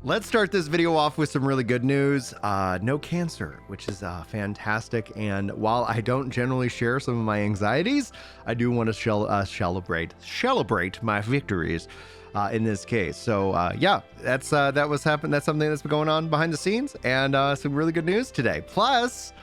Let's start this video off with some really good news. No cancer, which is fantastic. And while I don't generally share some of my anxieties, I do want to celebrate my victories in this case. So yeah, that's something that's been going on behind the scenes, and some really good news today. Plus,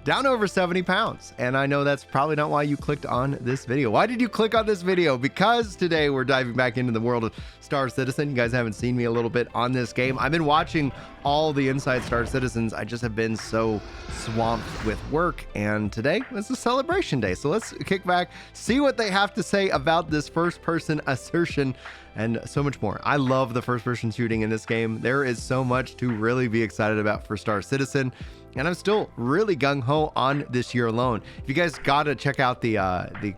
down over 70 pounds. And I know that's probably not why you clicked on this video. Why did you click on this video? Because today we're diving back into the world of Star Citizen. You guys haven't seen me a little bit on this game. I've been watching all the Inside Star Citizens. I just have been so swamped with work, and today is a celebration day. So let's kick back, see what they have to say about this first-person assertion and so much more. I love the first-person shooting in this game. There is so much to really be excited about for Star Citizen, and I'm still really gung-ho on this year alone. If you guys gotta check out the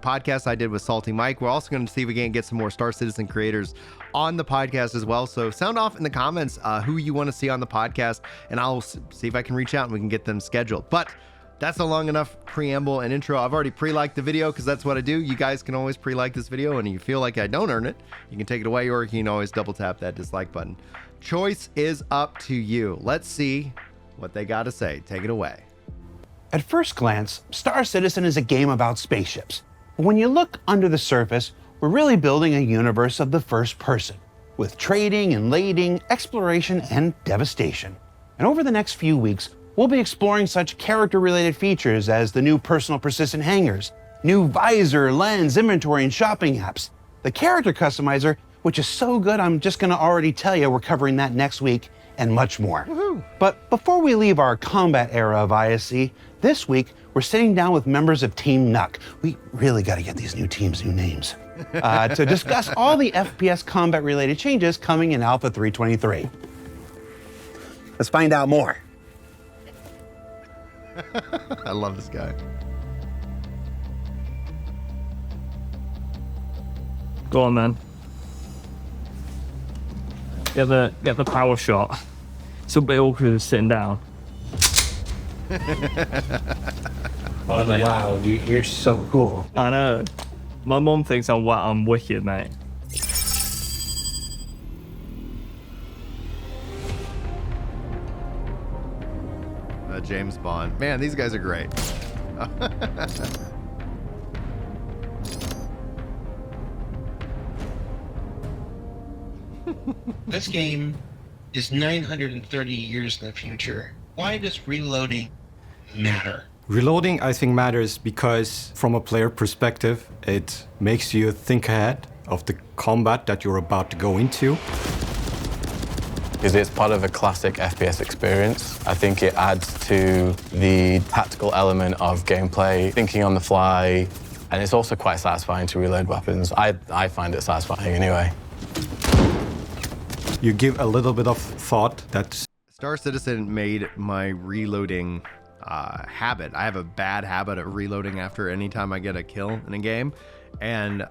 podcast I did with Salty Mike, we're also going to see if we can get some more Star Citizen creators on the podcast as well. So sound off in the comments who you want to see on the podcast, and I'll see if I can reach out and we can get them scheduled. But that's a long enough preamble and intro. I've already pre-liked the video because that's what I do. You guys can always pre-like this video, and if you feel like I don't earn it, you can take it away, or you can always double tap that dislike button. Choice is up to you. Let's see what they got to say. Take it away. At first glance, Star Citizen is a game about spaceships. But when you look under the surface, we're really building a universe of the first person, with trading and lading, exploration, and devastation. And over the next few weeks, we'll be exploring such character-related features as the new personal persistent hangars, new visor, lens, inventory, and shopping apps, the character customizer, which is so good I'm just gonna already tell you we're covering that next week, and much more. Woohoo. But before we leave our combat era of ISC, this week we're sitting down with members of Team Nuck. We really gotta get these new teams new names. To discuss all the FPS combat-related changes coming in Alpha 323. Let's find out more. I love this guy. Go on then. Get the power shot. It's a bit awkward sitting down. Oh, wow, dude, you're so cool. I know. My mom thinks I'm wicked, mate. James Bond. Man, these guys are great. This game is 930 years in the future. Why does reloading matter? Reloading, I think, matters because from a player perspective, it makes you think ahead of the combat that you're about to go into. Because it's part of a classic FPS experience. I think it adds to the tactical element of gameplay, thinking on the fly, and it's also quite satisfying to reload weapons. I find it satisfying anyway. You give a little bit of thought that Star Citizen made my reloading habit. I have a bad habit of reloading after any time I get a kill in a game, and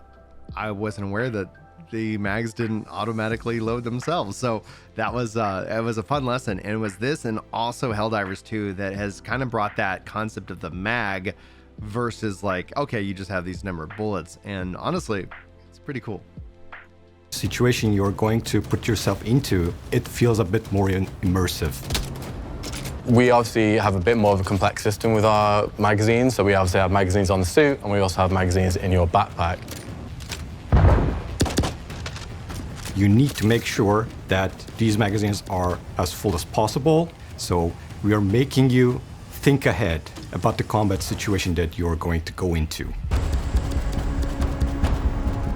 I wasn't aware that the mags didn't automatically load themselves. So that was it was a fun lesson, and it was this and also Helldivers 2 that has kind of brought that concept of the mag versus like, okay, you just have these number of bullets, and honestly, it's pretty cool. situation you're going to put yourself into, it feels a bit more immersive. We obviously have a bit more of a complex system with our magazines. So we obviously have magazines on the suit, and we also have magazines in your backpack. You need to make sure that these magazines are as full as possible. So we are making you think ahead about the combat situation that you're going to go into.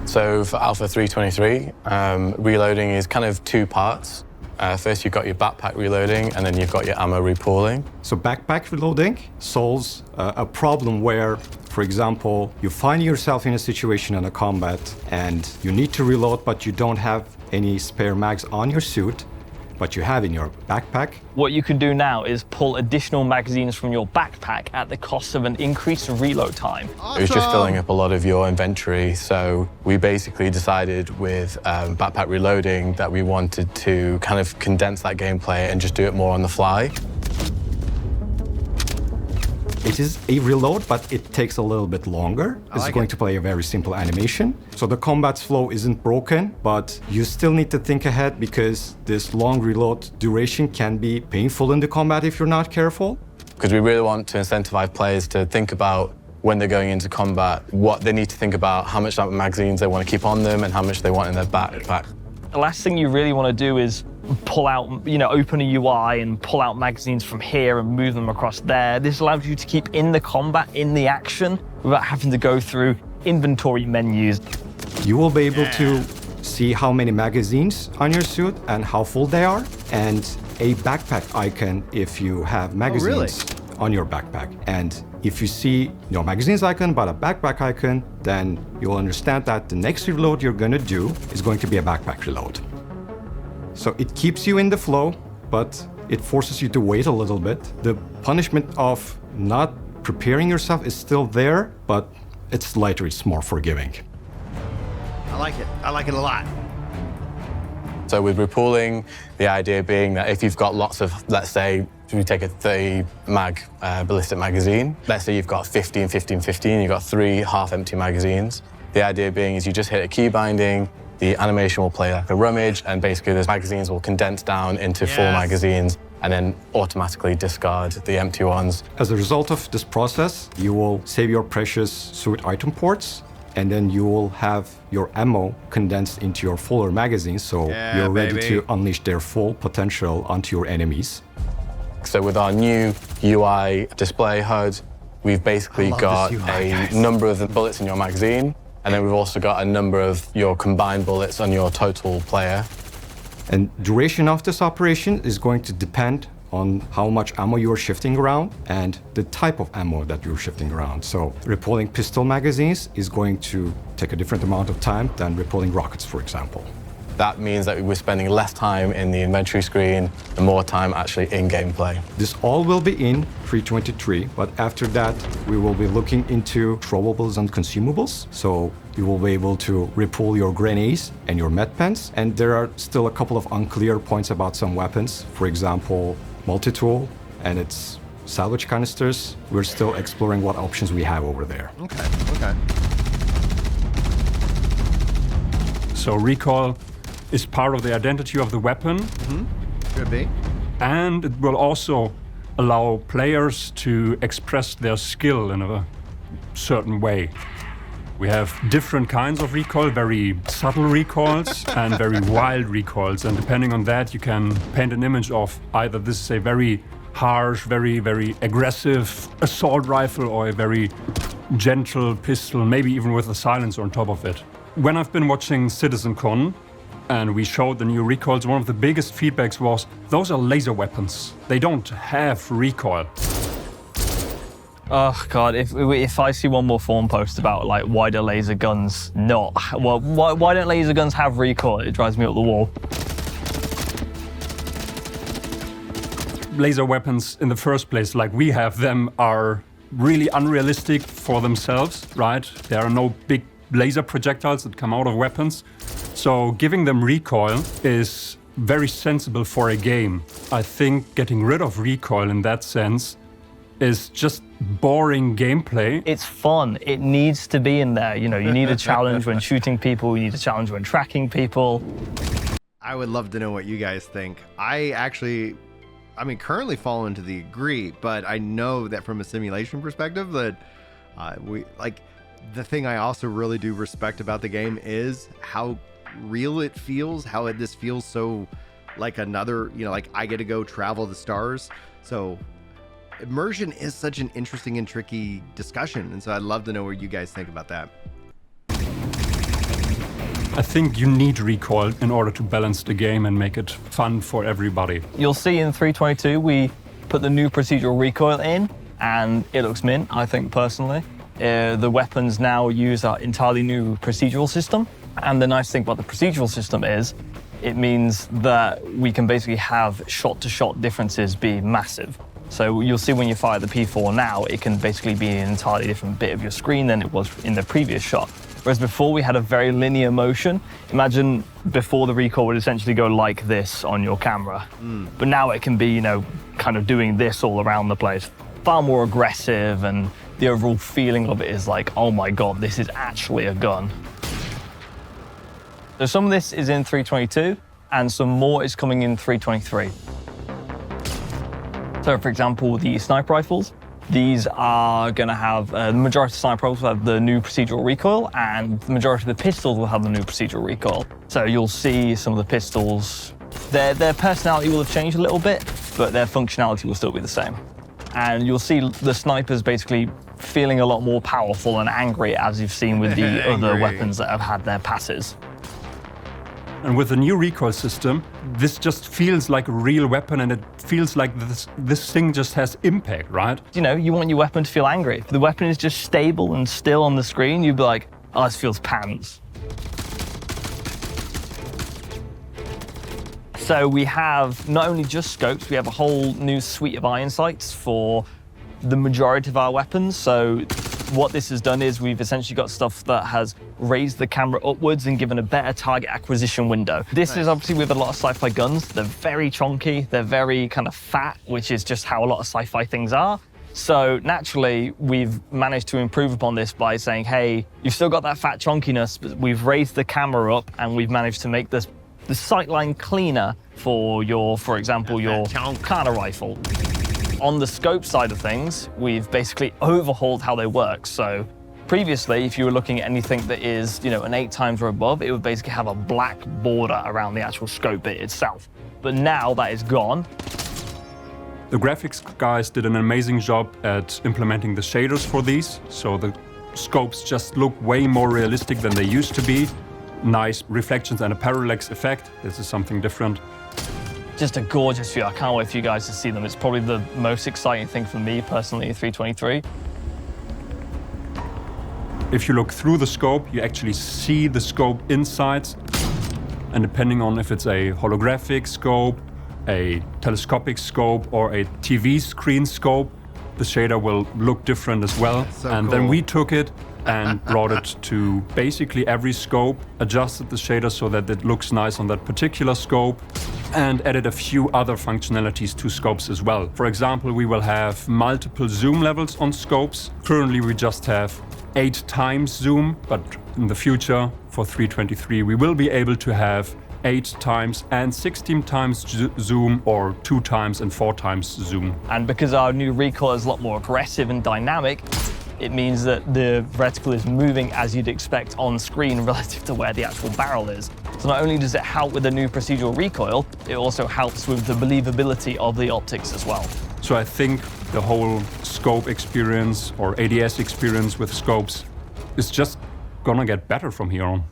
So for Alpha 323, reloading is kind of two parts. First, you've got your backpack reloading, and then you've got your ammo repooling. So backpack reloading solves a problem where, for example, you find yourself in a situation in a combat and you need to reload, but you don't have any spare mags on your suit, but you have in your backpack. What you can do now is pull additional magazines from your backpack at the cost of an increased reload time. Awesome. It was just filling up a lot of your inventory, so we basically decided with backpack reloading that we wanted to kind of condense that gameplay and just do it more on the fly. It is a reload, but it takes a little bit longer. It's going to play a very simple animation. So the combat flow isn't broken, but you still need to think ahead because this long reload duration can be painful in the combat if you're not careful. Because we really want to incentivize players to think about when they're going into combat, what they need to think about, how much magazines they want to keep on them and how much they want in their backpack. The last thing you really want to do is pull out, open a UI and pull out magazines from here and move them across there. This allows you to keep in the combat, in the action, without having to go through inventory menus. You will be able to see how many magazines on your suit and how full they are, and a backpack icon if you have magazines on your backpack. And if you see no magazines icon but a backpack icon, then you'll understand that the next reload you're gonna do is going to be a backpack reload. So it keeps you in the flow, but it forces you to wait a little bit. The punishment of not preparing yourself is still there, but it's lighter, it's more forgiving. I like it. I like it a lot. So with repooling, the idea being that if you've got lots of, let's say, we take a 30 mag ballistic magazine. Let's say you've got 15, 15, 15, you've got 3 half-empty magazines. The idea being is you just hit a key binding, the animation will play like a rummage, and basically those magazines will condense down into 4 magazines and then automatically discard the empty ones. As a result of this process, you will save your precious suit item ports, and then you will have your ammo condensed into your fuller magazines, so you're ready to unleash their full potential onto your enemies. So with our new UI display HUD, we've basically got a number of the bullets in your magazine, and then we've also got a number of your combined bullets on your total player. And duration of this operation is going to depend on how much ammo you're shifting around and the type of ammo that you're shifting around. So repolling pistol magazines is going to take a different amount of time than repolling rockets, for example. That means that we're spending less time in the inventory screen and more time actually in gameplay. This all will be in 3.23, but after that, we will be looking into throwables and consumables. So you will be able to repull your grenades and your med pens. And there are still a couple of unclear points about some weapons. For example, multi-tool and its salvage canisters. We're still exploring what options we have over there. Okay. So recoil is part of the identity of the weapon. Could be. And it will also allow players to express their skill in a certain way. We have different kinds of recoil, very subtle recoils and very wild recoils. And depending on that, you can paint an image of either this is a very harsh, very, very aggressive assault rifle or a very gentle pistol, maybe even with a silencer on top of it. When I've been watching CitizenCon, and we showed the new recoils, one of the biggest feedbacks was, those are laser weapons. They don't have recoil. Oh God, if I see one more forum post about like why do laser guns not, well, why don't laser guns have recoil? It drives me up the wall. Laser weapons in the first place, like we have them, are really unrealistic for themselves, right? There are no big laser projectiles that come out of weapons. So giving them recoil is very sensible for a game. I think getting rid of recoil in that sense is just boring gameplay. It's fun. It needs to be in there. You need a challenge when shooting people. You need a challenge when tracking people. I would love to know what you guys think. Currently fall into the agree, but I know that from a simulation perspective that the thing I also really do respect about the game is how real it feels, how this feels so like another, like I get to go travel the stars. So immersion is such an interesting and tricky discussion. And so I'd love to know what you guys think about that. I think you need recoil in order to balance the game and make it fun for everybody. You'll see in 3.22 we put the new procedural recoil in, and it looks mint, I think personally. The weapons now use our entirely new procedural system. And the nice thing about the procedural system is it means that we can basically have shot-to-shot differences be massive. So you'll see when you fire the P4 now, it can basically be an entirely different bit of your screen than it was in the previous shot. Whereas before we had a very linear motion. Imagine before the recoil would essentially go like this on your camera. But now it can be, kind of doing this all around the place. far more aggressive, and the overall feeling of it is like, oh my God, this is actually a gun. So some of this is in 322, and some more is coming in 323. So for example, the sniper rifles, these are going to have, the majority of sniper rifles will have the new procedural recoil, and the majority of the pistols will have the new procedural recoil. So you'll see some of the pistols, their personality will have changed a little bit, but their functionality will still be the same. And you'll see the snipers basically feeling a lot more powerful and angry, as you've seen with the other weapons that have had their passes. And with the new recoil system, this just feels like a real weapon, and it feels like this thing just has impact, right? You know, you want your weapon to feel angry. If the weapon is just stable and still on the screen, you'd be like, oh, this feels pants. So we have not only just scopes, we have a whole new suite of iron sights for the majority of our weapons. So what this has done is we've essentially got stuff that has raised the camera upwards and given a better target acquisition window. This is obviously with a lot of sci-fi guns. They're very chunky, they're very kind of fat, which is just how a lot of sci-fi things are. So naturally, we've managed to improve upon this by saying, hey, you've still got that fat chunkiness, but we've raised the camera up and we've managed to make the sightline cleaner for your, for example, your Kana rifle. On the scope side of things, we've basically overhauled how they work. So previously, if you were looking at anything that is, you know, an 8 times or above, it would basically have a black border around the actual scope bit itself. But now that is gone. The graphics guys did an amazing job at implementing the shaders for these, so the scopes just look way more realistic than they used to be. Nice reflections and a parallax effect. This is something different. Just a gorgeous view. I can't wait for you guys to see them. It's probably the most exciting thing for me personally in 323. If you look through the scope, you actually see the scope inside. And depending on if it's a holographic scope, a telescopic scope, or a TV screen scope, the shader will look different as well. So and cool. Then we took it and brought it to basically every scope, adjusted the shader so that it looks nice on that particular scope, and added a few other functionalities to scopes as well. For example, we will have multiple zoom levels on scopes. Currently, we just have 8 times zoom, but in the future, for 323, we will be able to have 8 times and 16 times zoom, or 2 times and 4 times zoom. And because our new recoil is a lot more aggressive and dynamic, it means that the reticle is moving as you'd expect on screen relative to where the actual barrel is. So not only does it help with the new procedural recoil, it also helps with the believability of the optics as well. So I think the whole scope experience, or ADS experience with scopes, is just gonna get better from here on.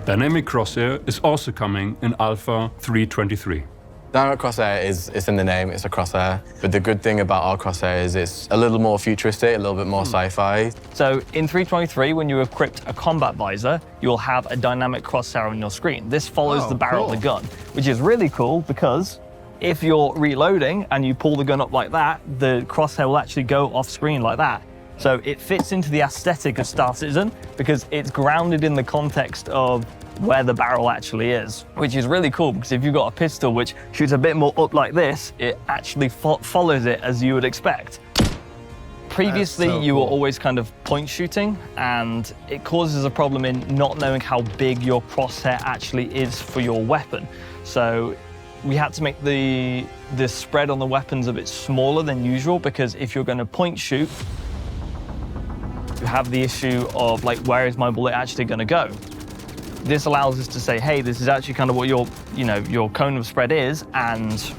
Dynamic crosshair is also coming in Alpha 323. Dynamic crosshair it's in the name, it's a crosshair. But the good thing about our crosshair is it's a little more futuristic, a little bit more sci-fi. So in 323, when you equipped a combat visor, you'll have a dynamic crosshair on your screen. This follows the barrel of the gun, which is really cool because if you're reloading and you pull the gun up like that, the crosshair will actually go off screen like that. So it fits into the aesthetic of StarCitizen because it's grounded in the context of where the barrel actually is, which is really cool because if you've got a pistol which shoots a bit more up like this, it actually follows it as you would expect. Previously, you were always kind of point shooting, and it causes a problem in not knowing how big your crosshair actually is for your weapon. So we had to make the spread on the weapons a bit smaller than usual because if you're going to point shoot, you have the issue of like, where is my bullet actually going to go? This allows us to say, hey, this is actually kind of what your cone of spread is, and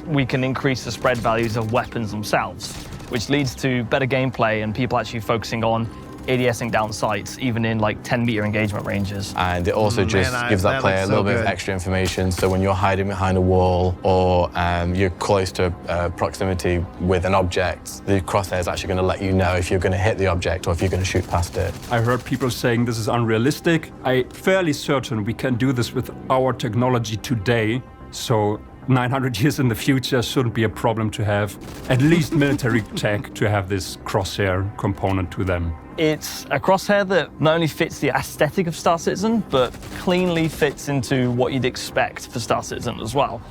we can increase the spread values of weapons themselves, which leads to better gameplay and people actually focusing on ADSing down sights, even in like 10-meter engagement ranges. And it also just gives that player a little bit of extra information. So when you're hiding behind a wall or you're close to proximity with an object, the crosshair is actually going to let you know if you're going to hit the object or if you're going to shoot past it. I heard people saying this is unrealistic. I'm fairly certain we can do this with our technology today. So 900 years in the future shouldn't be a problem to have at least military tech to have this crosshair component to them. It's a crosshair that not only fits the aesthetic of StarCitizen, but cleanly fits into what you'd expect for StarCitizen as well.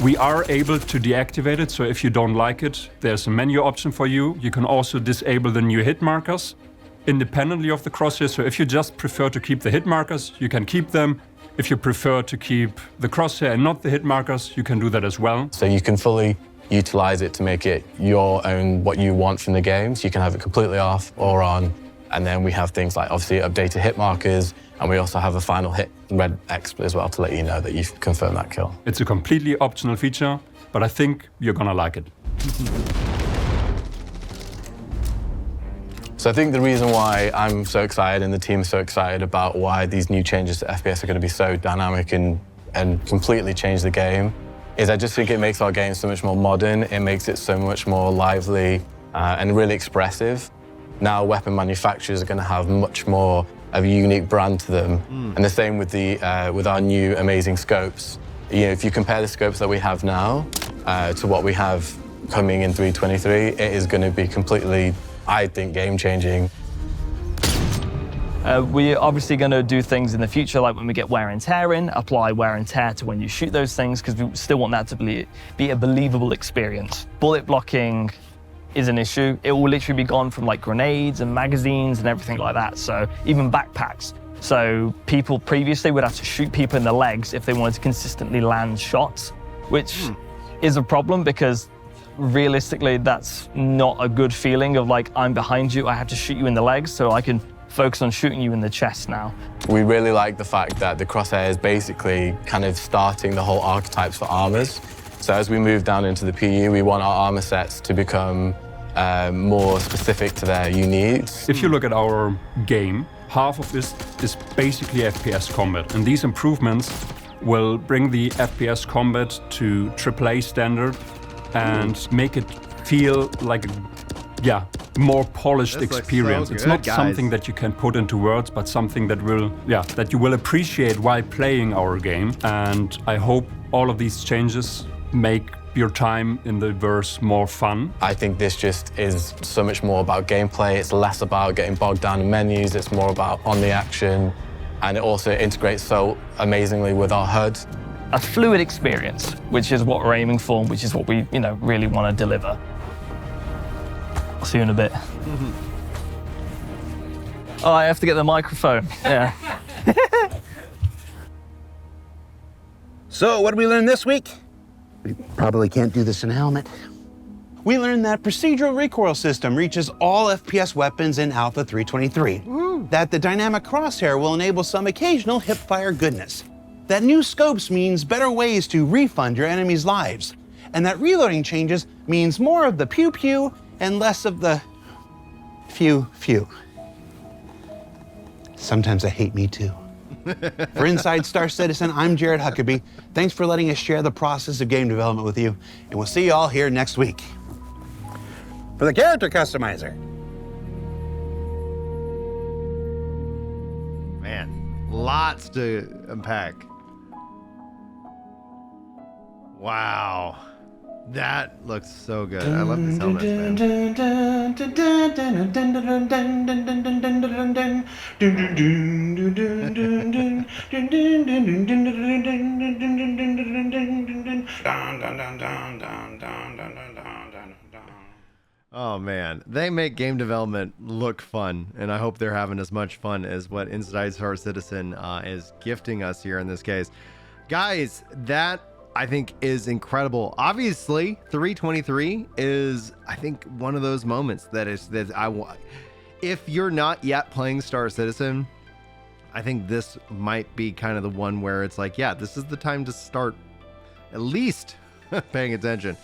We are able to deactivate it, so if you don't like it, there's a menu option for you. You can also disable the new hit markers independently of the crosshair. So if you just prefer to keep the hit markers, you can keep them. If you prefer to keep the crosshair and not the hit markers, you can do that as well. So you can fully utilize it to make it your own, what you want from the game. So you can have it completely off or on. And then we have things like, obviously, updated hit markers, and we also have a final hit red X as well to let you know that you've confirmed that kill. It's a completely optional feature, but I think you're gonna like it. So I think the reason why I'm so excited and the team is so excited about why these new changes to FPS are going to be so dynamic and completely change the game is I just think it makes our game so much more modern. It makes it so much more lively and really expressive. Now weapon manufacturers are going to have much more of a unique brand to them. And the same with with our new amazing scopes. You know, if you compare the scopes that we have now to what we have coming in 3.23, it is going to be completely, I think, game-changing. We're obviously going to do things in the future, like when we get wear and tear in, apply wear and tear to when you shoot those things, because we still want that to be a believable experience. Bullet blocking is an issue. It will literally be gone from like grenades and magazines and everything like that, so even backpacks. So people previously would have to shoot people in the legs if they wanted to consistently land shots, which is a problem because realistically, that's not a good feeling of like, I'm behind you, I have to shoot you in the legs so I can focus on shooting you in the chest now. We really like the fact that the crosshair is basically kind of starting the whole archetypes for armors. So as we move down into the PU, we want our armor sets to become more specific to their needs. If you look at our game, half of this is basically FPS combat, and these improvements will bring the FPS combat to AAA standard and make it feel like a more polished This looks experience. so It's good, not guys. something that you can put into words, but something that you will appreciate while playing our game. And I hope all of these changes make your time in the verse more fun. I think this just is so much more about gameplay. It's less about getting bogged down in menus. It's more about on the action. And it also integrates so amazingly with our HUD. A fluid experience, which is what we're aiming for, which is what we, really want to deliver. I'll see you in a bit. Oh, I have to get the microphone. Yeah. So, what did we learn this week? We probably can't do this in a helmet. We learned that procedural recoil system reaches all FPS weapons in Alpha 3.23. That the dynamic crosshair will enable some occasional hipfire goodness. That new scopes means better ways to refund your enemies' lives. And that reloading changes means more of the pew-pew and less of the few. Sometimes I hate me too. For Inside Star Citizen, I'm Jared Huckabee. Thanks for letting us share the process of game development with you, and we'll see you all here next week. For the character customizer. Man, lots to unpack. Wow. That looks so good. I love this helmet, man. Oh man, they make game development look fun, and I hope they're having as much fun as what Inside Star Citizen is gifting us here in this case. Guys, that I think is incredible. Obviously, 3.23 is, I think, one of those moments that if you're not yet playing Star Citizen, I think this might be kind of the one where it's like, yeah, this is the time to start at least paying attention.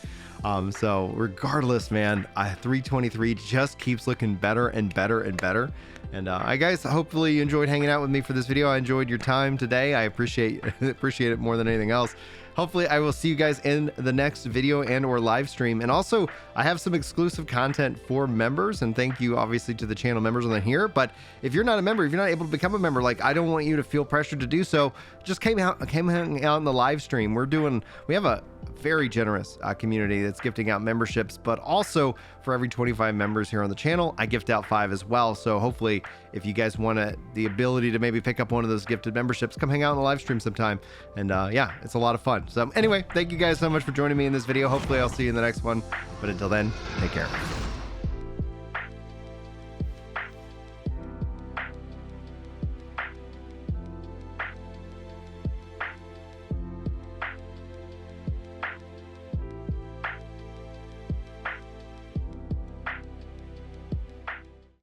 So regardless, man, 3.23 just keeps looking better and better and better. And I guys, hopefully you enjoyed hanging out with me for this video. I enjoyed your time today. I appreciate it more than anything else. Hopefully I will see you guys in the next video and or live stream. And also I have some exclusive content for members, and thank you obviously to the channel members on here. But if you're not a member, if you're not able to become a member, like I don't want you to feel pressured to do so, just hang out in the live stream. We have a very generous community that's gifting out memberships, but also for every 25 members here on the channel, I gift out 5 as well. So hopefully if you guys want the ability to maybe pick up one of those gifted memberships, come hang out in the live stream sometime. And yeah, it's a lot of fun. So anyway, thank you guys so much for joining me in this video. Hopefully I'll see you in the next one. But until then, take care.